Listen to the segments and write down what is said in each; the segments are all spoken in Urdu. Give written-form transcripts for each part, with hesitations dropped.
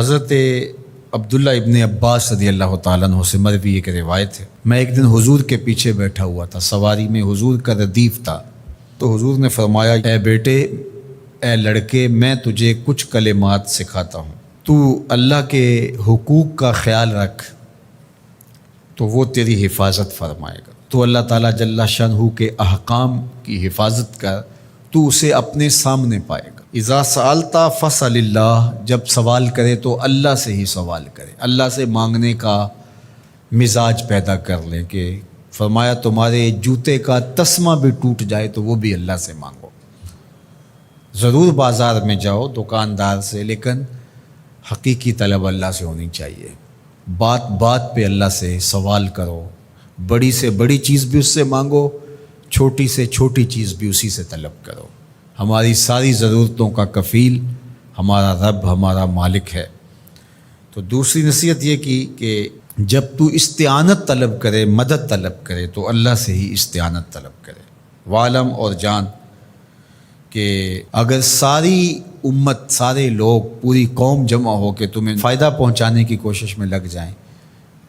حضرت عبداللہ ابن عباس رضی اللہ تعالیٰ عنہ سے مروی ایک روایت ہے، میں ایک دن حضور کے پیچھے بیٹھا ہوا تھا، سواری میں حضور کا ردیف تھا، تو حضور نے فرمایا، اے بیٹے، اے لڑکے، میں تجھے کچھ کلمات سکھاتا ہوں، تو اللہ کے حقوق کا خیال رکھ تو وہ تیری حفاظت فرمائے گا۔ تو اللہ تعالیٰ جل شانہ کے احکام کی حفاظت کر، تو اسے اپنے سامنے پائے گا۔ اذا سألت فاسأل اللہ، جب سوال کرے تو اللہ سے ہی سوال کرے، اللہ سے مانگنے کا مزاج پیدا کر لیں کہ فرمایا تمہارے جوتے کا تسمہ بھی ٹوٹ جائے تو وہ بھی اللہ سے مانگو۔ ضرور بازار میں جاؤ دکاندار سے، لیکن حقیقی طلب اللہ سے ہونی چاہیے۔ بات بات پہ اللہ سے سوال کرو، بڑی سے بڑی چیز بھی اس سے مانگو، چھوٹی سے چھوٹی چیز بھی اسی سے طلب کرو۔ ہماری ساری ضرورتوں کا کفیل ہمارا رب، ہمارا مالک ہے۔ تو دوسری نصیحت یہ کی کہ جب تو استعانت طلب کرے، مدد طلب کرے، تو اللہ سے ہی استعانت طلب کرے۔ وعلم، اور جان کہ اگر ساری امت، سارے لوگ، پوری قوم جمع ہو کے تمہیں فائدہ پہنچانے کی کوشش میں لگ جائیں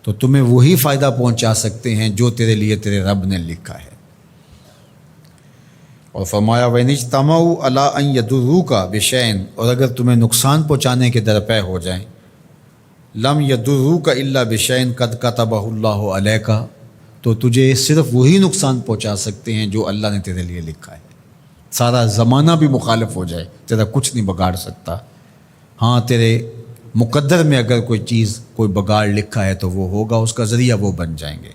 تو تمہیں وہی فائدہ پہنچا سکتے ہیں جو تیرے لیے تیرے رب نے لکھا ہے۔ اور فرمایا وَإِنِ اجْتَمَعُوا عَلَىٰ أَن يَضُرُّوكَ بِشَيْءٍ، اور اگر تمہیں نقصان پہنچانے کے درپے ہو جائیں، لَمْ يَضُرُّوكَ إِلَّا بِشَيْءٍ قَدْ كَتَبَهُ اللَّهُ عَلَيْكَ، تو تجھے صرف وہی نقصان پہنچا سکتے ہیں جو اللہ نے تیرے لیے لکھا ہے۔ سارا زمانہ بھی مخالف ہو جائے، تیرا کچھ نہیں بگاڑ سکتا۔ ہاں، تیرے مقدر میں اگر کوئی چیز، کوئی بگاڑ لکھا ہے تو وہ ہوگا، اس کا ذریعہ وہ بن جائیں گے۔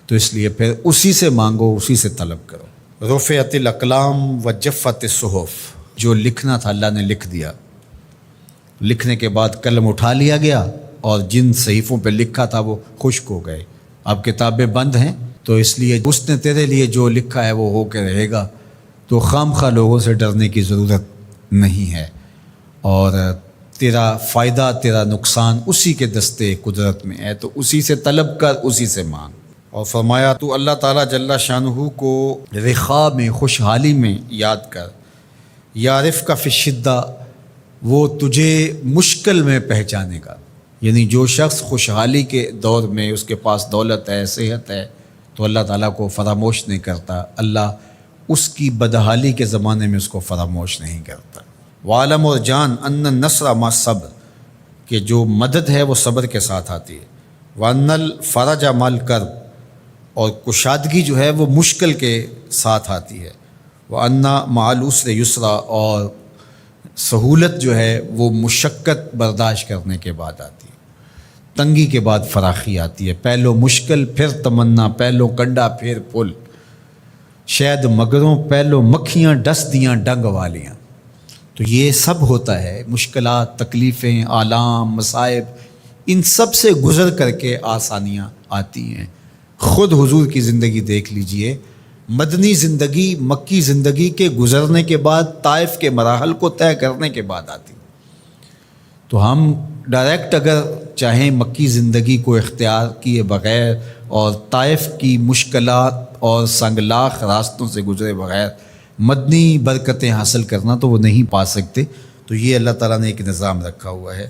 تو اس لیے پھر اسی سے مانگو، اسی سے طلب کرو۔ رفعت الاقلام وجفت الصحف، جو لکھنا تھا اللہ نے لکھ دیا، لکھنے کے بعد قلم اٹھا لیا گیا اور جن صحیفوں پہ لکھا تھا وہ خشک ہو گئے۔ اب کتابیں بند ہیں، تو اس لیے اس نے تیرے لیے جو لکھا ہے وہ ہو کے رہے گا، تو خام خواہ لوگوں سے ڈرنے کی ضرورت نہیں ہے، اور تیرا فائدہ، تیرا نقصان اسی کے دستے قدرت میں ہے، تو اسی سے طلب کر، اسی سے مانگ۔ اور فرمایا تو اللہ تعالیٰ جل شانہ کو رخاء میں، خوشحالی میں یاد کر، یعرفک فی الشدہ، وہ تجھے مشکل میں پہچانے گا۔ یعنی جو شخص خوشحالی کے دور میں اس کے پاس دولت ہے، صحت ہے، تو اللہ تعالیٰ کو فراموش نہیں کرتا، اللہ اس کی بدحالی کے زمانے میں اس کو فراموش نہیں کرتا۔ وعلم، اور جان، ان النصر مع الصبر، کہ جو مدد ہے وہ صبر کے ساتھ آتی ہے۔ وان الفرج مع الکرب، اور کشادگی جو ہے وہ مشکل کے ساتھ آتی ہے۔ وَأَنَّ مَعَ الْعُسْرِ يُسْرًا، اور سہولت جو ہے وہ مشقت برداشت کرنے کے بعد آتی ہے، تنگی کے بعد فراخی آتی ہے۔ پہلو مشکل پھر تمنا، پہلو کنڈا پھر پھول، شاید مگروں پہلو مکھیاں ڈس دیاں ڈنگ والیاں۔ تو یہ سب ہوتا ہے، مشکلات، تکلیفیں، آلام، مصائب، ان سب سے گزر کر کے آسانیاں آتی ہیں۔ خود حضور کی زندگی دیکھ لیجئے، مدنی زندگی مکی زندگی کے گزرنے کے بعد، طائف کے مراحل کو طے کرنے کے بعد آتی۔ تو ہم ڈائریکٹ اگر چاہیں مکی زندگی کو اختیار کیے بغیر اور طائف کی مشکلات اور سنگلاخ راستوں سے گزرے بغیر مدنی برکتیں حاصل کرنا، تو وہ نہیں پا سکتے۔ تو یہ اللہ تعالیٰ نے ایک نظام رکھا ہوا ہے۔